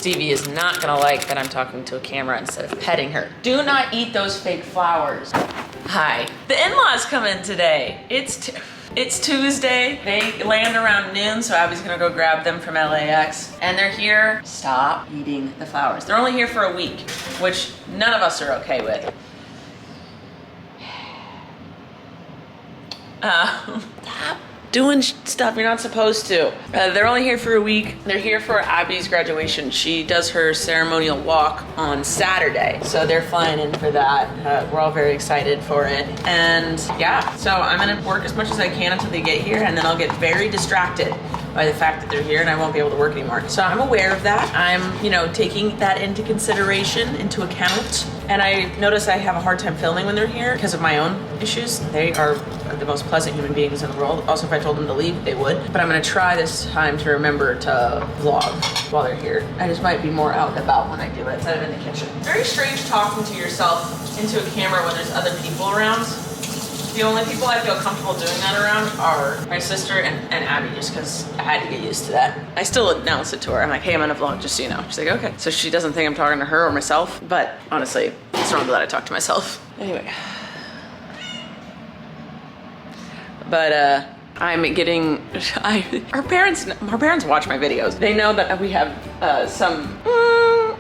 Stevie is not gonna like that I'm talking to a camera instead of petting her. Do not eat those fake flowers. Hi. The in-laws come in today. It's Tuesday. They land around noon, so Abby's gonna go grab them from LAX. And they're here. Stop eating the flowers. They're only here for a week, which none of us are okay with. Stop doing stuff you're not supposed to. They're only here for a week. They're here for Abby's graduation. She does her ceremonial walk on Saturday. So they're flying in for that. We're all very excited for it. And yeah, so I'm gonna work as much as I can until they get here, and then I'll get very distracted by the fact that they're here and I won't be able to work anymore. So I'm aware of that. I'm, taking that into consideration, into account. And I notice I have a hard time filming when they're here because of my own issues. They are the most pleasant human beings in the world. Also, if I told them to leave, they would. But I'm gonna try this time to remember to vlog while they're here. I just might be more out and about when I do it instead of in the kitchen. Very strange talking to yourself into a camera when there's other people around. The only people I feel comfortable doing that around are my sister and Abby, just because I had to get used to that. I still announce it to her. I'm like, hey, I'm on a vlog, just so you know. She's like, okay. So she doesn't think I'm talking to her or myself, but honestly, it's normal that I talk to myself. Anyway. But I'm getting, our parents watch my videos. They know that we have some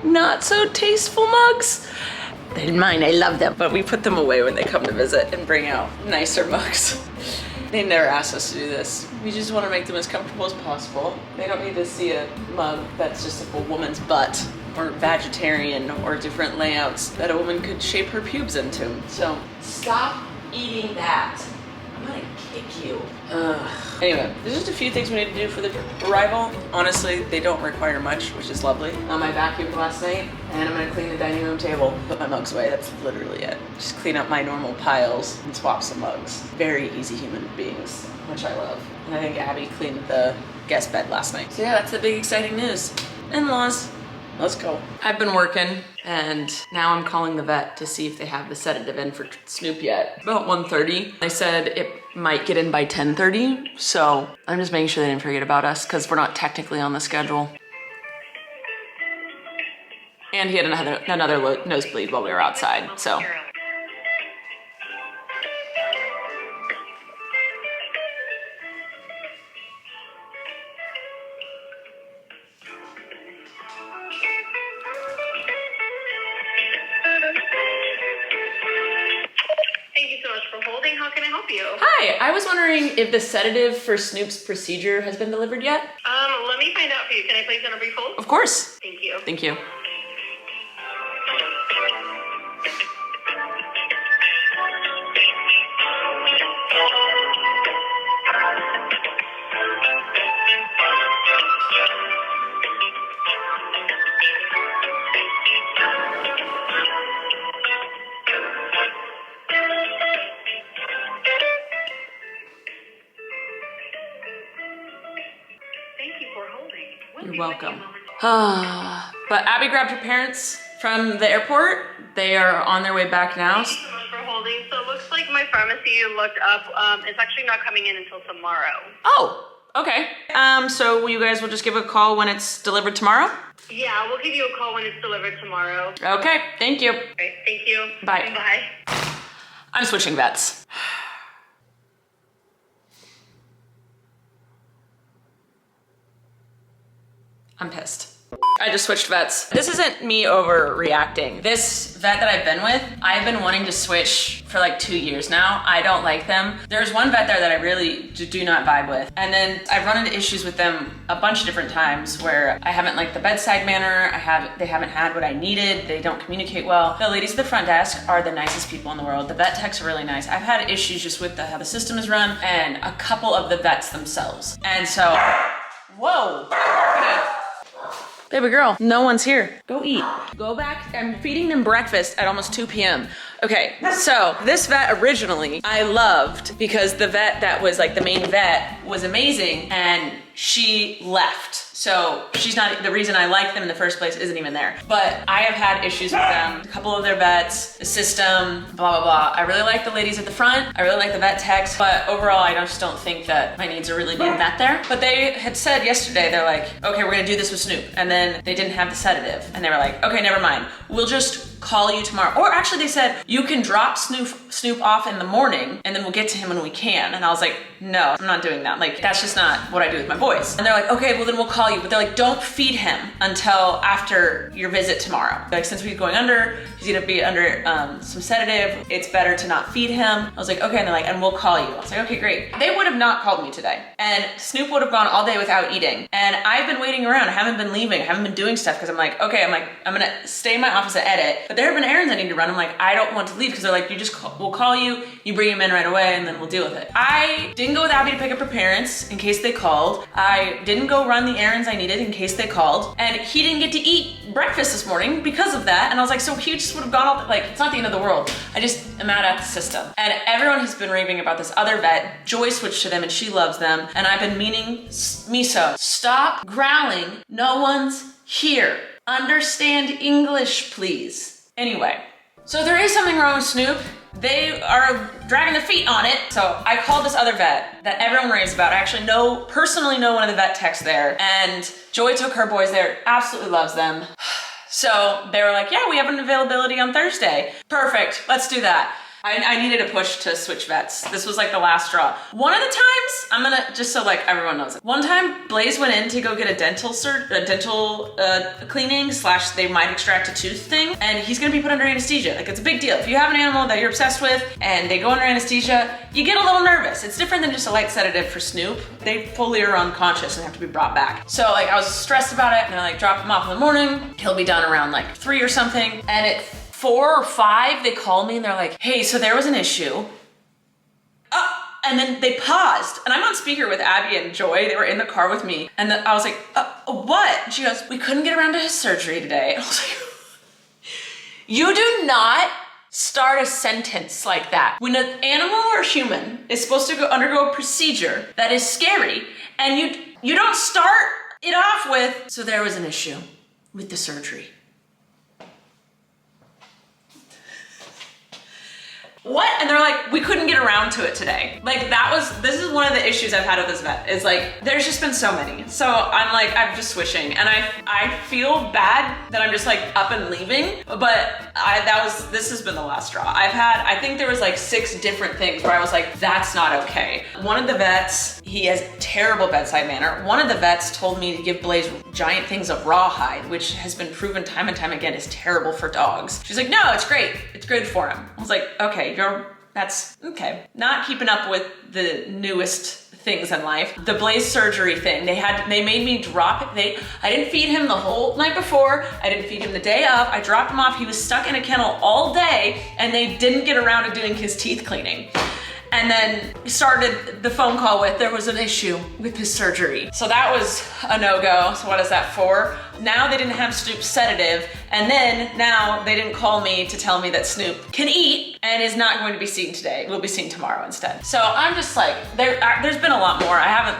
not so tasteful mugs. They didn't mind, I love them. But we put them away when they come to visit and bring out nicer mugs. They never asked us to do this. We just want to make them as comfortable as possible. They don't need to see a mug that's just a woman's butt or vegetarian or different layouts that a woman could shape her pubes into. So stop eating that. I'm gonna kick you. Anyway, there's just a few things we need to do for the arrival. Honestly, they don't require much, which is lovely. I vacuumed last night, and I'm gonna clean the dining room table, put my mugs away. That's literally it. Just clean up my normal piles and swap some mugs. Very easy human beings, which I love. And I think Abby cleaned the guest bed last night. So yeah, that's the big exciting news. In-laws. Let's go. I've been working and now I'm calling the vet to see if they have the sedative in for Snoop yet. About 1:30. They said it might get in by 10:30. So I'm just making sure they didn't forget about us because we're not technically on the schedule. And he had another nosebleed while we were outside, so. Hi, I was wondering if the sedative for Snoop's procedure has been delivered yet? Let me find out for you. Can I place on a brief hold? Of course. Thank you. Thank you. You're welcome. But Abby grabbed her parents from the airport. They are on their way back now. Thank you so much for holding. So it looks like my pharmacy looked up. It's actually not coming in until tomorrow. Oh, okay. So you guys will just give a call when it's delivered tomorrow? Yeah, we'll give you a call when it's delivered tomorrow. Okay, thank you. All right, thank you. Bye. Bye. I'm switching vets. I'm pissed. I just switched vets. This isn't me overreacting. This vet that I've been with, I've been wanting to switch for like 2 years now. I don't like them. There's one vet there that I really do not vibe with. And then I've run into issues with them a bunch of different times where I haven't liked the bedside manner. They haven't had what I needed. They don't communicate well. The ladies at the front desk are the nicest people in the world. The vet techs are really nice. I've had issues just with how the system is run and a couple of the vets themselves. And so, whoa. Baby girl, no one's here. Go eat. Go back. I'm feeding them breakfast at almost 2 p.m. Okay, so this vet originally I loved because the vet that was like the main vet was amazing and she left. So she's not, the reason I like them in the first place isn't even there. But I have had issues with them, a couple of their vets, the system, blah, blah, blah. I really like the ladies at the front. I really like the vet techs, but overall, I just don't think that my needs are really being met there. But they had said yesterday, they're like, okay, we're gonna do this with Snoop. And then they didn't have the sedative. And they were like, okay, never mind. We'll just call you tomorrow. Or actually they said, you can drop Snoop off in the morning and then we'll get to him when we can. And I was like, no, I'm not doing that. Like, that's just not what I do with my boys. And they're like, okay, well then we'll call you. But they're like, don't feed him until after your visit tomorrow. Like, since he's going under, he's gonna be under some sedative. It's better to not feed him. I was like, okay. And they're like, and we'll call you. I was like, okay, great. They would have not called me today. And Snoop would have gone all day without eating. And I've been waiting around. I haven't been leaving. I haven't been doing stuff because I'm like, okay, I'm gonna stay in my office and edit. But there have been errands I need to run. I'm like, I don't want to leave because they're like, we'll call you, you bring him in right away and then we'll deal with it. I didn't go with Abby to pick up her parents in case they called. I didn't go run the errands I needed in case they called. And he didn't get to eat breakfast this morning because of that. And I was like, so he just would have gone all, like, it's not the end of the world. I just am mad at the system. And everyone has been raving about this other vet. Joy switched to them and she loves them. And I've been meaning, Miso, stop growling. No one's here. Understand English, please. Anyway, so there is something wrong with Snoop. They are dragging their feet on it. So I called this other vet that everyone raves about. I actually personally know one of the vet techs there, and Joy took her boys there, absolutely loves them. So they were like, yeah, we have an availability on Thursday. Perfect, let's do that. I needed a push to switch vets. This was like the last straw. One of the times, I'm gonna, just so like everyone knows it. One time, Blaze went in to go get a dental cleaning / they might extract a tooth thing, and he's gonna be put under anesthesia. Like, it's a big deal. If you have an animal that you're obsessed with and they go under anesthesia, you get a little nervous. It's different than just a light sedative for Snoop. They fully are unconscious and have to be brought back. So like, I was stressed about it, and they're like, drop him off in the morning. He'll be done around like 3 or something. And at 4 or 5, they call me and they're like, hey, so there was an issue. And then they paused, and I'm on speaker with Abby and Joy. They were in the car with me, and I was like, what? And she goes, we couldn't get around to his surgery today. And I was like, you do not start a sentence like that. When an animal or human is supposed to undergo a procedure that is scary, and you don't start it off with, so there was an issue with the surgery. What? And they're like, we couldn't get around to it today. Like, this is one of the issues I've had with this vet, is like, there's just been so many. So I'm like, I'm just switching. And I feel bad that I'm just like up and leaving, but this has been the last straw. I think there was like 6 different things where I was like, that's not okay. One of the vets, he has terrible bedside manner. One of the vets told me to give Blaze giant things of rawhide, which has been proven time and time again is terrible for dogs. She's like, no, it's great. It's good for him. I was like, okay, that's okay. Not keeping up with the newest things in life. The Blaze surgery thing, they made me drop it. I didn't feed him the whole night before. I didn't feed him the day of. I dropped him off. He was stuck in a kennel all day, and they didn't get around to doing his teeth cleaning. And then started the phone call with, there was an issue with his surgery. So that was a no-go. So what is that for? Now they didn't have Snoop's sedative, and then now they didn't call me to tell me that Snoop can eat and is not going to be seen today. We'll be seen tomorrow instead. So I'm just like, there's been a lot more. I'm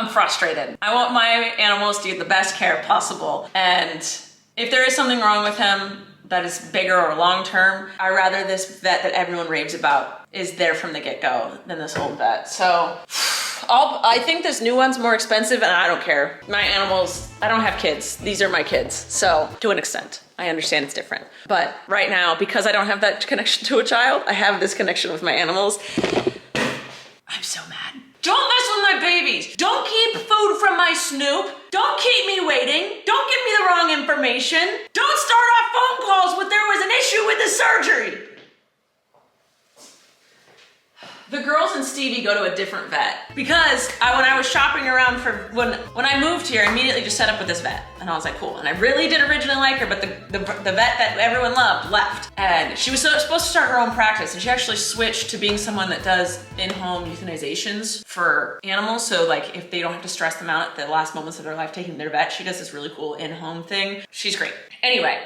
frustrated. I want my animals to get the best care possible. And if there is something wrong with him that is bigger or long-term, I'd rather this vet that everyone raves about is there from the get-go than this old vet. So I think this new one's more expensive, and I don't care. My animals, I don't have kids. These are my kids. So to an extent, I understand it's different. But right now, because I don't have that connection to a child, I have this connection with my animals. I'm so mad. Don't mess with my babies. Don't keep food from my Snoop. Don't keep me waiting. Don't give me the wrong information. Don't start off phone calls with there was an issue with the surgery. The girls and Stevie go to a different vet because when I was shopping around when I moved here, I immediately just set up with this vet, and I was like, cool. And I really did originally like her, but the vet that everyone loved left, and she was supposed to start her own practice, and she actually switched to being someone that does in-home euthanizations for animals. So like, if they don't have to stress them out at the last moments of their life taking their vet, she does this really cool in-home thing. She's great. Anyway.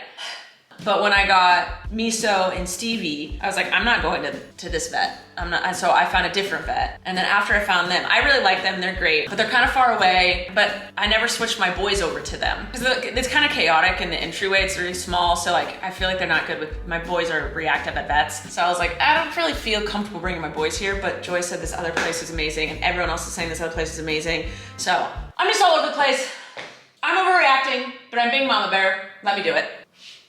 But when I got Miso and Stevie, I was like, I'm not going to this vet. I'm not, and so I found a different vet. And then after I found them, I really like them, they're great, but they're kind of far away, but I never switched my boys over to them. Because it's kind of chaotic in the entryway, it's really small, so like, I feel like they're not good with, my boys are reactive at vets. So I was like, I don't really feel comfortable bringing my boys here, but Joy said this other place is amazing, and everyone else is saying this other place is amazing. So I'm just all over the place. I'm overreacting, but I'm being mama bear. Let me do it.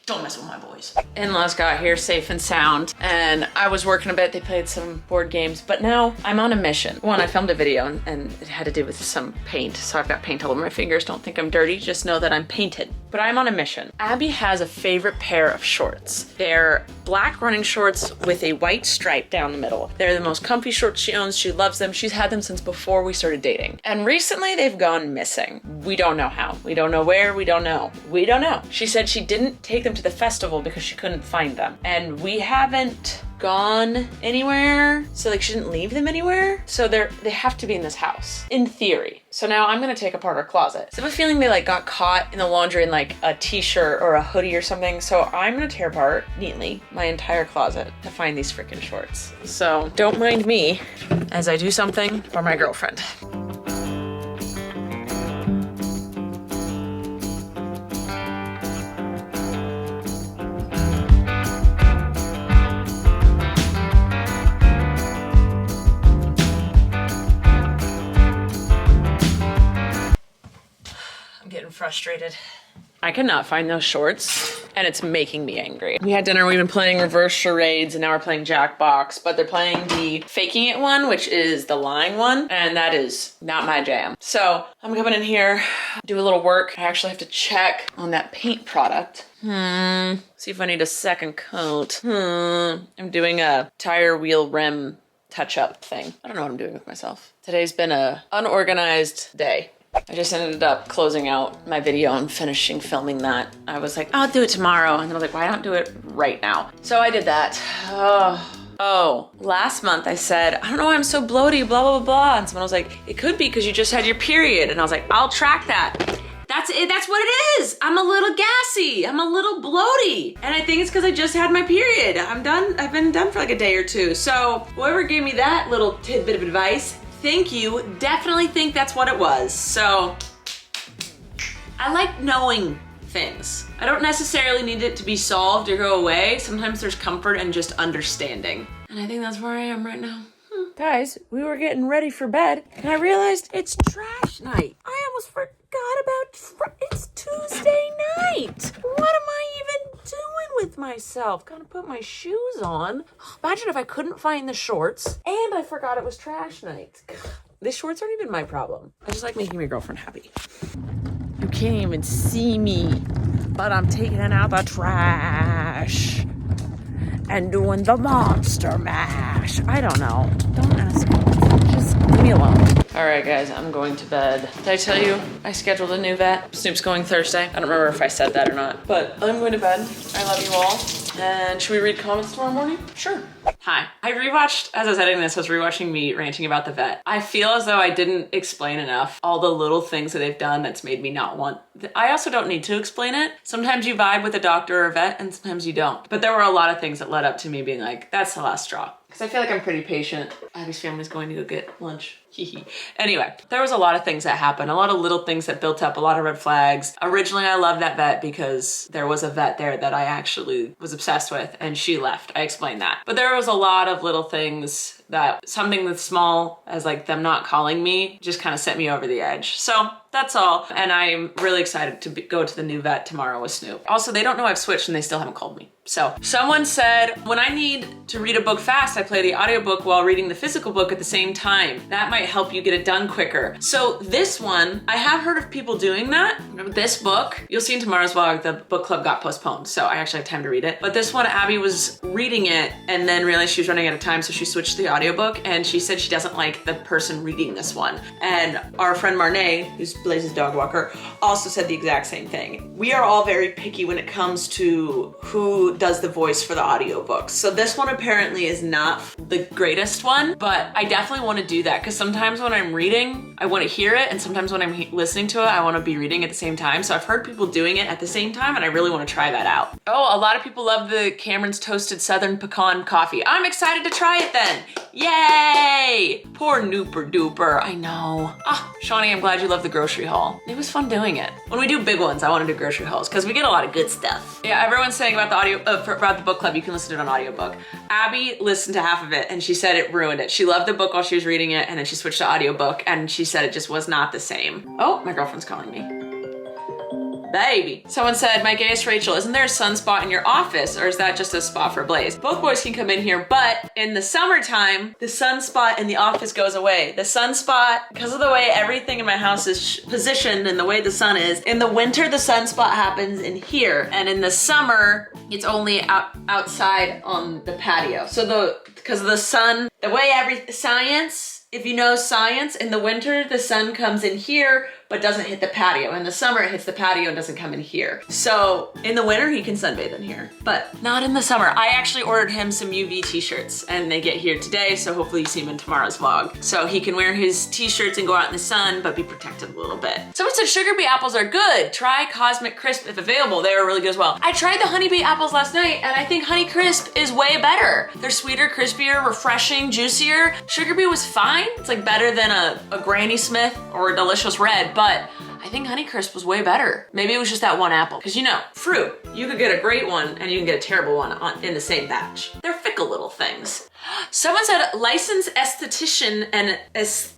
Don't mess with my boys. In-laws got here safe and sound, and I was working a bit. They played some board games, but now I'm on a mission. One, I filmed a video and it had to do with some paint, so I've got paint all over my fingers. Don't think I'm dirty, just know that I'm painted. But I'm on a mission. Abby has a favorite pair of shorts. They're black running shorts with a white stripe down the middle. They're the most comfy shorts she owns. She loves them. She's had them since before we started dating. And recently they've gone missing. We don't know how. We don't know where. We don't know. We don't know. She said she didn't take them to the festival because she couldn't find them. And we haven't gone anywhere. So like she didn't leave them anywhere. So they have to be in this house, in theory. So now I'm gonna take apart our closet. So I have a feeling they like got caught in the laundry in like a t-shirt or a hoodie or something. So I'm gonna tear apart neatly my entire closet to find these freaking shorts. So don't mind me as I do something for my girlfriend. Frustrated. I cannot find those shorts and it's making me angry. We had dinner, we've been playing reverse charades and now we're playing Jackbox, but they're playing the faking it one, which is the lying one, and that is not my jam. So I'm coming in here, do a little work. I actually have to check on that paint product. See if I need a second coat. I'm doing a tire wheel rim touch-up thing. I don't know what I'm doing with myself. Today's been a unorganized day. I just ended up closing out my video and finishing filming that. I was like, I'll do it tomorrow. And then I was like, why don't do it right now? So I did that. Oh, last month I said, I don't know why I'm so bloaty, blah, blah, blah, blah. And someone was like, it could be because you just had your period. And I was like, I'll track that. That's it, that's what it is. I'm a little gassy, I'm a little bloaty. And I think it's because I just had my period. I'm done, I've been done for like a day or two. So whoever gave me that little tidbit of advice, thank you. Definitely think that's what it was. So I like knowing things. I don't necessarily need it to be solved or go away. Sometimes there's comfort in just understanding. And I think that's where I am right now. Guys, we were getting ready for bed and I realized it's trash night. I almost forgot about it's Tuesday night. What am I even doing with myself? Gotta put my shoes on. Imagine if I couldn't find the shorts and I forgot it was trash night. These shorts aren't even my problem. I just like making my girlfriend happy. You can't even see me, but I'm taking out the trash and doing the monster mash. I don't know. Don't ask me. Just leave me alone. All right, guys, I'm going to bed. Did I tell you I scheduled a new vet? Snoop's going Thursday. I don't remember if I said that or not, but I'm going to bed. I love you all. And should we read comments tomorrow morning? Sure. Hi. I rewatched, as I was editing this, I was rewatching me ranting about the vet. I feel as though I didn't explain enough all the little things that they've done that's made me not want. I also don't need to explain it. Sometimes you vibe with a doctor or a vet and sometimes you don't. But there were a lot of things that led up to me being like, that's the last straw. Because I feel like I'm pretty patient. Abby's family's going to go get lunch. Anyway, there was a lot of things that happened, a lot of little things that built up, a lot of red flags. Originally, I loved that vet because there was a vet there that I actually was obsessed with and she left. I explained that. But there was a lot of little things that something that's small as like them not calling me just kind of set me over the edge. So that's all. And I'm really excited to go to the new vet tomorrow with Snoop. Also, they don't know I've switched and they still haven't called me. So someone said, when I need to read a book fast, I play the audiobook while reading the physical book at the same time. That might help you get it done quicker. So this one, I have heard of people doing that. This book, you'll see in tomorrow's vlog, the book club got postponed. So I actually have time to read it. But this one, Abby was reading it and then realized she was running out of time. So she switched to the audiobook and she said she doesn't like the person reading this one. And our friend Marnay, who's Blaze's dog walker, also said the exact same thing. We are all very picky when it comes to who who does the voice for the audiobooks. So this one apparently is not the greatest one, but I definitely want to do that because sometimes when I'm reading, I want to hear it, and sometimes when I'm listening to it, I want to be reading at the same time. So I've heard people doing it at the same time, and I really want to try that out. Oh, a lot of people love the Cameron's Toasted Southern Pecan Coffee. I'm excited to try it then. Yay! Poor Nooper Duper. I know. Ah, Shawnee, I'm glad you love the grocery haul. It was fun doing it. When we do big ones, I want to do grocery hauls because we get a lot of good stuff. Yeah, everyone's saying about the audio, about the book club, you can listen to it on audiobook. Abby listened to half of it and she said it ruined it. She loved the book while she was reading it, and then she switched to audiobook and she said it just was not the same. Oh, my girlfriend's calling me. Baby. Someone said, my gayest Rachel, isn't there a sunspot in your office, or is that just a spot for Blaze? Both boys can come in here, but in the summertime, the sunspot in the office goes away. The sunspot, because of the way everything in my house is positioned and the way the sun is, in the winter, the sunspot happens in here, and in the summer, it's only outside on the patio. So because of the sun, the way science, if you know science, in the winter, the sun comes in here, but doesn't hit the patio. In the summer, it hits the patio and doesn't come in here. So in the winter, he can sunbathe in here, but not in the summer. I actually ordered him some UV t-shirts and they get here today, so hopefully you see him in tomorrow's vlog. So he can wear his t-shirts and go out in the sun, but be protected a little bit. Someone said sugar beet apples are good. Try Cosmic Crisp if available. They are really good as well. I tried the honey beet apples last night and I think Honey Crisp is way better. They're sweeter, crispier, refreshing, juicier. Sugar beet was fine. It's like better than a Granny Smith or a Delicious Red, but I think Honey Crisp was way better. Maybe it was just that one apple. Because you know, fruit, you could get a great one and you can get a terrible one in the same batch. They're fickle little things. Someone said licensed esthetician and it's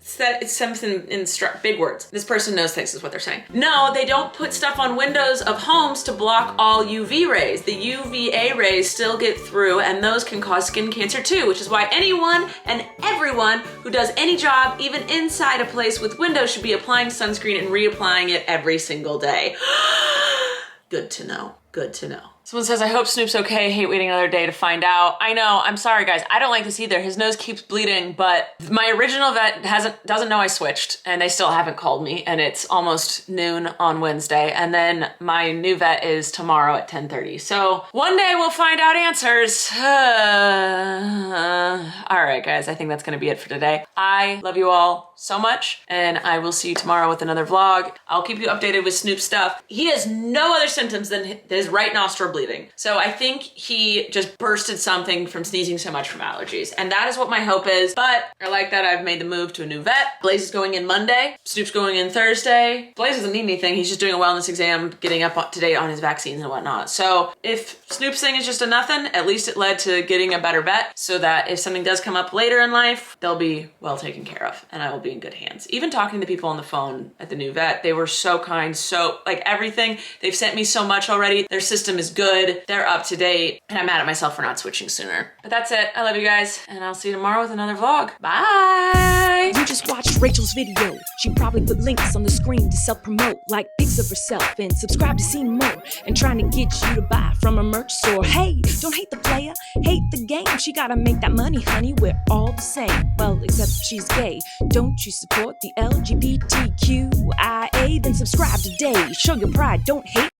something in big words. This person knows things is what they're saying. No, they don't put stuff on windows of homes to block all UV rays. The UVA rays still get through and those can cause skin cancer too, which is why anyone and everyone who does any job, even inside a place with windows, should be applying sunscreen and reapplying it every single day. Good to know, good to know. Someone says, I hope Snoop's okay. Hate waiting another day to find out. I know, I'm sorry guys. I don't like this either. His nose keeps bleeding, but my original vet doesn't know I switched and they still haven't called me, and it's almost noon on Wednesday. And then my new vet is tomorrow at 10:30. So one day we'll find out answers. All right guys, I think that's gonna be it for today. I love you all so much and I will see you tomorrow with another vlog. I'll keep you updated with Snoop's stuff. He has no other symptoms than his right nostril bleeding. So I think he just bursted something from sneezing so much from allergies. And that is what my hope is. But I like that I've made the move to a new vet. Blaze is going in Monday. Snoop's going in Thursday. Blaze doesn't need anything. He's just doing a wellness exam, getting up to date on his vaccines and whatnot. So if Snoop's thing is just a nothing, at least it led to getting a better vet so that if something does come up later in life, they'll be well taken care of and I will be in good hands. Even talking to people on the phone at the new vet, they were so kind, so like everything. They've sent me so much already. Their system is good. They're up to date, and I'm mad at myself for not switching sooner. But that's it. I love you guys, and I'll see you tomorrow with another vlog. Bye! You just watched Rachel's video. She probably put links on the screen to self-promote, like pics of herself, and subscribe to see more, and trying to get you to buy from her merch store. Hey, don't hate the player, hate the game. She gotta make that money, honey. We're all the same. Well, except she's gay. Don't you support the LGBTQIA? Then subscribe today. Show your pride, don't hate.